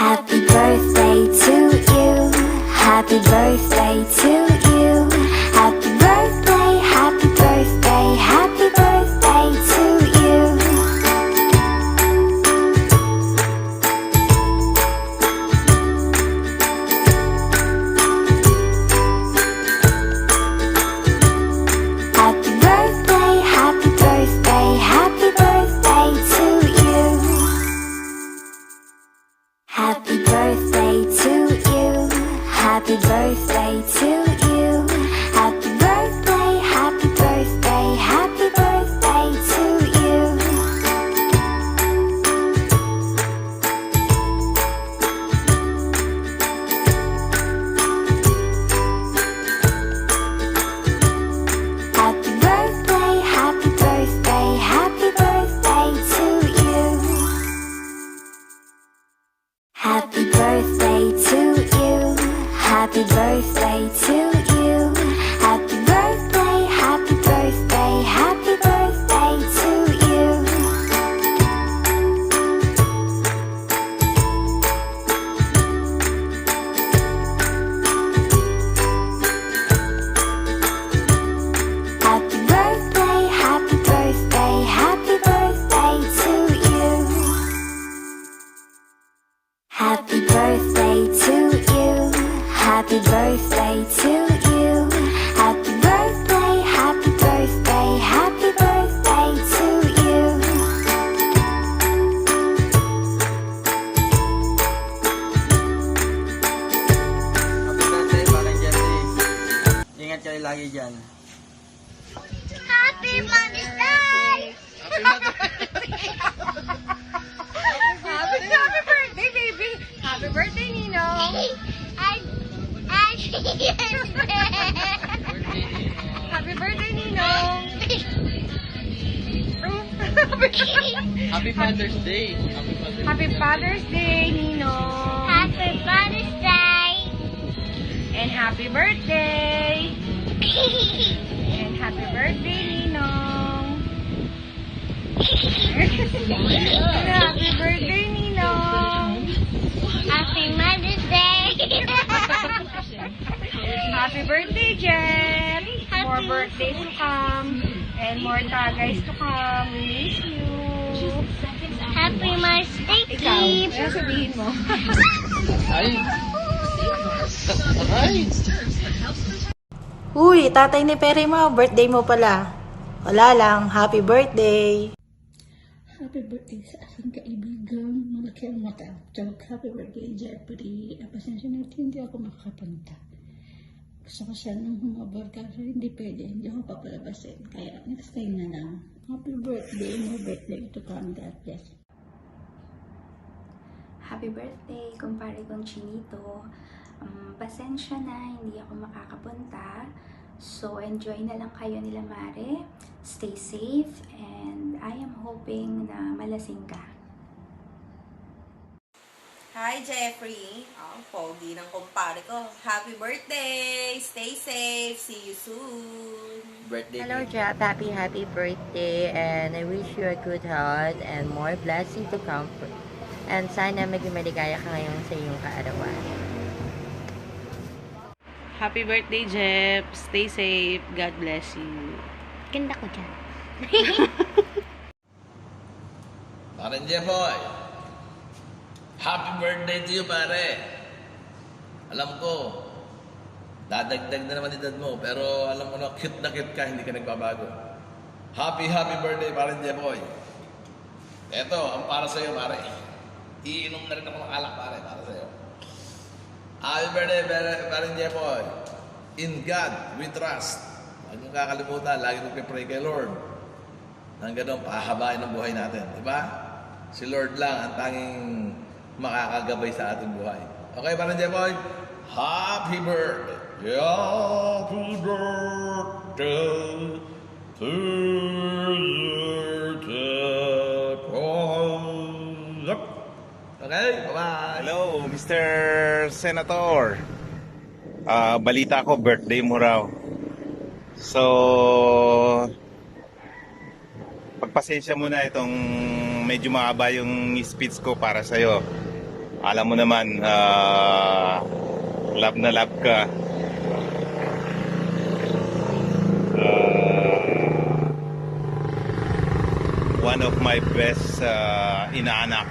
Happy birthday to you. Happy birthday to you. Happy birthday, happy birthday, happy birthday to you. Happy birthday, happy birthday, happy birthday to you. Happy birthday to you. Happy birthday to you. Happy birthday, happy birthday, happy birthday to you. Happy birthday, happy birthday, happy birthday to you. Happy birthday to you. Happy birthday to you. Happy birthday, happy birthday, happy birthday to you. Happy birthday, happy birthday, happy birthday to you. Happy birthday to you. Happy birthday to you. Happy birthday, happy birthday, happy birthday to you. Happy birthday, Parang Jeffrey. Ingat kayo lagi dyan. Happy Mother's Day! Happy birthday, baby! Happy birthday, Ninong! Happy birthday, Ninong! Happy Father's Day. Happy Father's Day, Ninong! Happy Father's Day! And happy birthday! And happy birthday, Ninong! And happy birthday, Ninong! Happy Mother's Day! Happy birthday, Jen! More Happy- birthdays to come and more tagays to come. We miss you. Happy Mother's Day, Ikaw, Keith! ano sabihin mo? Ay! Ay! Uy, tatay ni Perry mo, birthday mo pala. Wala lang, happy birthday. Happy birthday sa aking kaibigan. Malaki ang mata. Joke, happy birthday, Jeffrey. Pasensya na hindi ako makakapunta. Gusto ko sanang humabor kasi hindi pwede. Hindi ako papalabasin. Kaya next time na lang. Happy birthday. More birthday to come. God bless. Happy birthday, kumpare kong Chinito. Pasensya na, hindi ako makakapunta. So, enjoy na lang kayo nila Mare. Stay safe and I am hoping na malasing ka. Hi, Jeffrey. Pogi ng kumpare ko. Happy birthday! Stay safe. See you soon. Birthday. Hello, Jap. Happy birthday. And I wish you a good health and more blessing to come. And sana maging maligaya ka ngayon sa iyong kaarawan. Happy birthday, Jeff. Stay safe. God bless you. Ganda ko dyan. Parang Jeffoy, happy birthday to you, pare. Alam ko, dadagdag na naman edad mo, pero alam mo na, cute ka, hindi ka nagbabago. Happy birthday, parang Jeffoy. Eto, ang para sa'yo, pare. Iinom na rin ako ng alak, pare, para sa'yo. Happy birthday, parang Jeffoy. In God, we trust. Huwag niyong kakalimutan, lagi nagpipray kay Lord. Nang ganun, pahabain ang buhay natin. Diba? Si Lord lang ang tanging makakagabay sa ating buhay. Okay, parang Jeboy? Happy birthday! Happy birthday to you, Jeboy. Okay, bye-bye! Hello, Mr. Senator. Balita ko, birthday mo raw. So, pagpasensya mo na itong medyo mahaba yung speech ko para sa'yo. Alam mo naman, love na love ka. One of my best inaanak.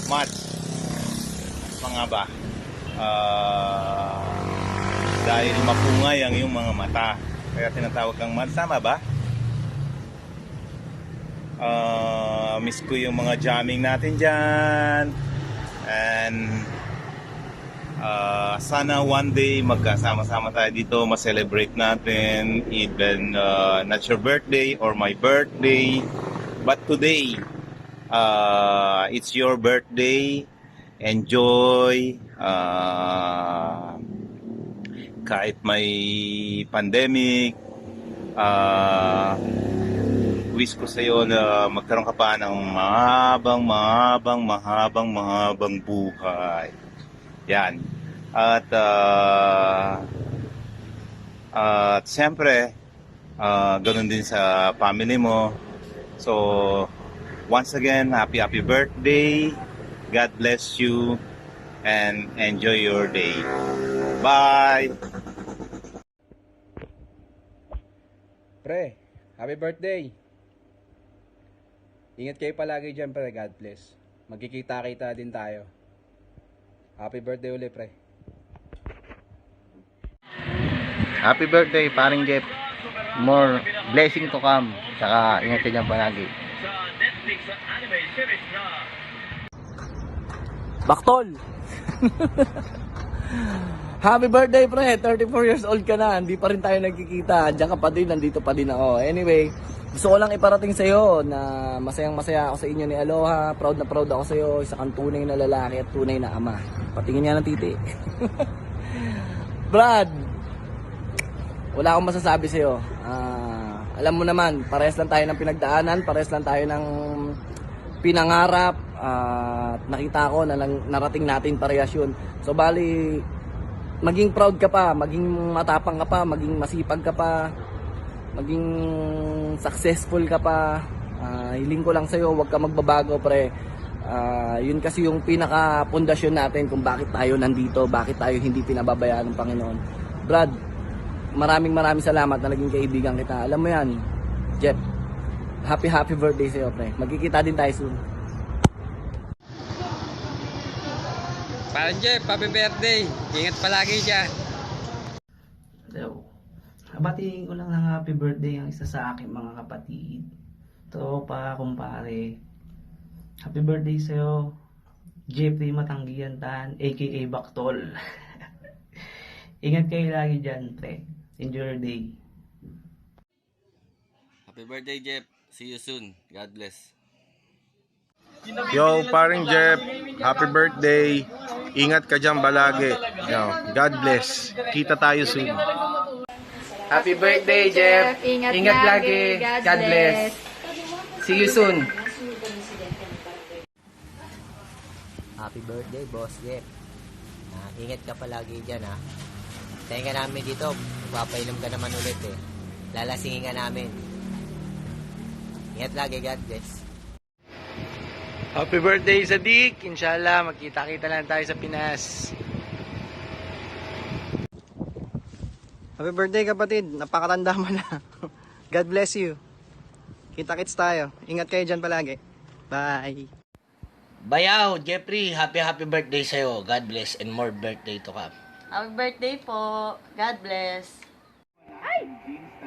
Mads, pa nga ba? Dahil mapungay ang iyong mga mata, kaya tinatawag kang Mads, tama ba? Miss ko yung mga jamming natin dyan. And sana one day magkasama-sama tayo dito, ma-celebrate natin, even not your birthday or my birthday, but today it's your birthday. Enjoy. Kahit may pandemic, wish ko sa iyo na magkaroon ka pa ng mahabang buhay. Yan. At siyempre, ganun din sa family mo. So, once again, happy birthday. God bless you and enjoy your day. Bye! Pre, happy birthday! Ingat kayo palagi dyan, pre. God bless. Magkikita-kita din tayo. Happy birthday ulit, pre. Happy birthday, paring Jeff. More blessing to come. Saka ingat ka dyan palagi. Baktol! Happy birthday, pre. 34 years old ka na. Hindi pa rin tayo nagkikita. Andiyan ka pa din. Nandito pa din ako. Anyway, gusto ko lang iparating sa iyo na masayang-masaya ako sa inyo ni Aloha. Proud na proud ako sa iyo. Isa kang tunay na lalaki at tunay na ama. Patingin niya ng titi. Brad, wala akong masasabi sa iyo. Alam mo naman, parehas lang tayo ng pinagdaanan. Parehas lang tayo ng pinangarap. At nakita ko na narating natin parehas yun. So bali, maging proud ka pa, maging matapang ka pa, maging masipag ka pa, maging successful ka pa. Hiling ko lang sa'yo, huwag ka magbabago, pre. Yun kasi yung pinaka-pundasyon natin kung bakit tayo nandito, bakit tayo hindi pinababayaan ng Panginoon. Brad, maraming salamat na naging kaibigan kita. Alam mo yan, Jeff, happy birthday sa'yo, pre. Magkikita din tayo soon. Parang Jeff, happy birthday. Ingat palagi dyan. So, batiin ko lang ng happy birthday ang isa sa aking mga kapatid. Tropa, kumpare. Happy birthday sa'yo, Jeffrey Matanggian Tan, aka Baktol. Ingat kayo lagi dyan, pre. Enjoy your day. Happy birthday, Jeff. See you soon. God bless. Yo, paring Jeff, happy birthday. Ingat ka dyan balagi. Yo, God bless. Kita tayo soon. Happy birthday, Jeff. Ingat lagi. God bless. See you soon. Happy birthday, Boss Jeff. Ingat ka palagi dyan, ha. Tayo ka namin dito. Magpapainom ka naman ulit, eh. Lalasingin ka namin. Ingat lagi, God bless. Happy birthday, Sadiq. Inshallah, magkita-kita lang tayo sa Pinas. Happy birthday, kapatid. Napakatanda mo na. God bless you. Kita-kits tayo. Ingat kayo dyan palagi. Bye. Bayaw, Jeffrey, happy birthday sa'yo. God bless and more birthday to come. Happy birthday po. God bless.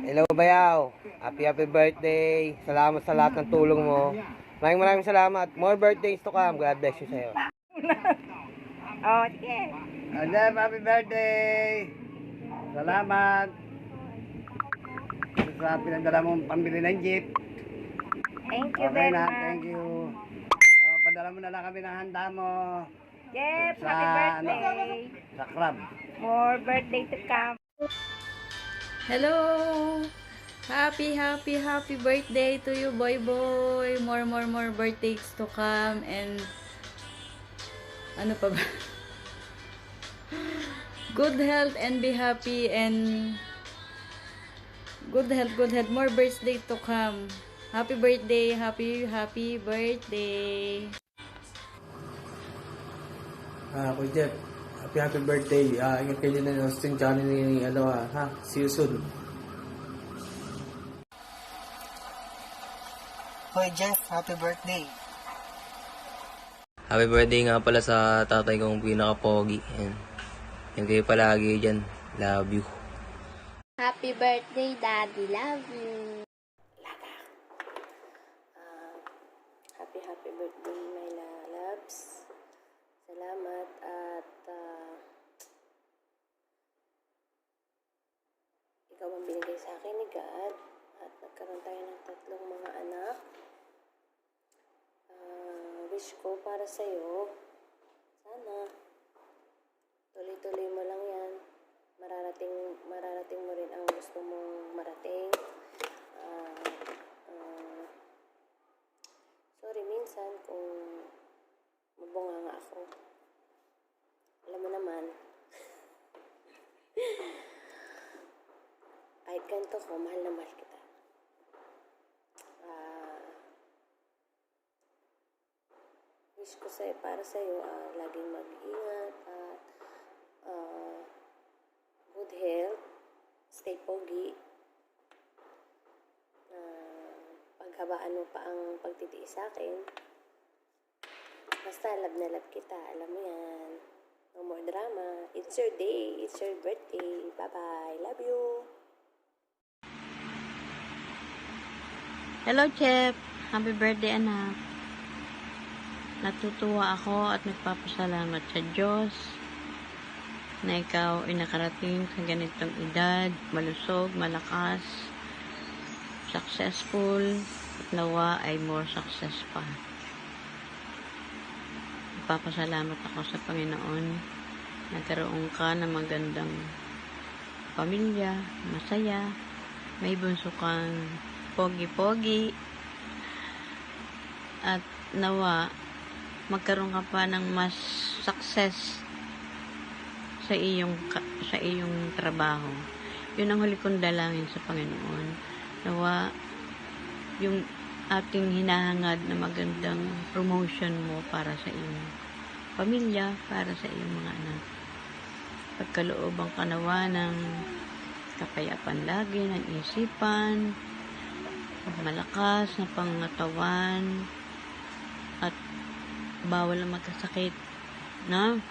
Hello, Bayaw. Happy birthday. Salamat sa lahat ng tulong mo. Maraming salamat. More birthdays to come. God bless you sa'yo. Oh, sige. Jeff, happy birthday. Salamat. Sa pinadala mong pambili ng jeep. Thank you Okay very na, much. thank you. Padala mo na lang kami ng handa mo. Jeff, Sa, happy birthday. Sa club. More birthday to come. Hello. Happy birthday to you, boy. More birthdays to come. And ano pa ba? Good health and be happy, and good health. More birthday to come. Happy birthday, happy birthday. Kuya Jeff, happy birthday. Ingat kayo din ng Austin Johnny ni ha. See you soon. Hoy Jeff, happy birthday. Happy birthday nga pala sa tatay kong pinaka-pogi. Yan kayo palagi dyan. Love you. Happy birthday, Daddy. Love you. Happy birthday, my loves. Salamat at ikaw ang binigay sa akin ni God at nagkaroon tayo ng 3 mga anak. Wish ko para sa'yo, sana tuloy-tuloy mo lang yan. Mararating mo rin ang gusto mong marating. Sorry minsan kung mabunga nga ako. Alam mo naman, kahit ganito ko, mahal na mahal kita. Wish ko para sa'yo, laging mag-ingat at good health, stay pogi, paghabaan mo pa ang pagtitiis sa akin. Basta love na love kita, alam mo yan. No more drama. It's your day, it's your birthday. Bye-bye, love you. Hello, Chef. Happy birthday, anak. Natutuwa ako at nagpapasalamat sa Diyos na ikaw ay nakarating sa ganitong edad, malusog, malakas, successful, at nawa ay more success pa. Nagpapasalamat ako sa Panginoon. Nagkaroon ka ng magandang pamilya, masaya, may bunso kang pogi-pogi, at nawa magkaroon ka pa ng mas success sa iyong trabaho. Yun ang huli kong dalangin sa Panginoon. Nawa yung ating hinahangad na magandang promotion mo para sa iyong pamilya, para sa iyong mga anak. Pagkalooban ka nawa ng kapayapaan lagi ng isipan, malakas na pangatawan, at bawal na magkasakit. Nak,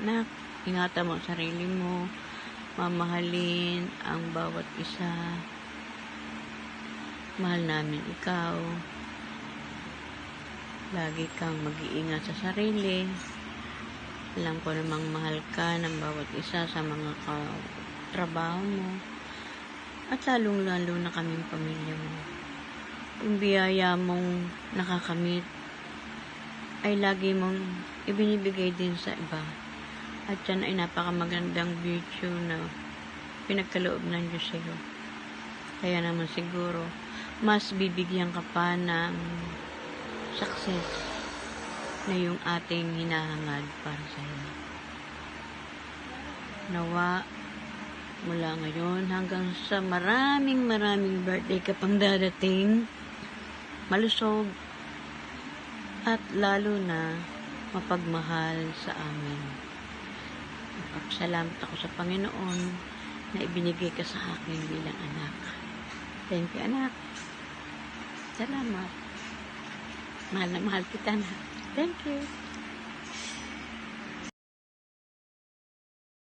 ingatan mo ang sarili mo, mamahalin ang bawat isa. Mahal namin ikaw. Lagi kang mag-iingat sa sarili. Alam ko namang mahal ka ng bawat isa sa mga trabaho mo. At lalong-lalo na kaming pamilya mo. Yung biyaya mong nakakamit ay lagi mong ibinibigay din sa iba. At yan ay napakamagandang virtue na pinagkaloob ng Diyos sa'yo. Kaya naman siguro, mas bibigyan ka pa ng success na yung ating hinahangad para sa'yo. Nawa, mula ngayon hanggang sa maraming birthday ka pang dadating, malusog, at lalo na mapagmahal sa amin. Nagpapasalamat ako sa Panginoon na ibinigay ka sa akin bilang anak. Thank you, anak. Salamat. Mahal na mahal kita, anak. Thank you.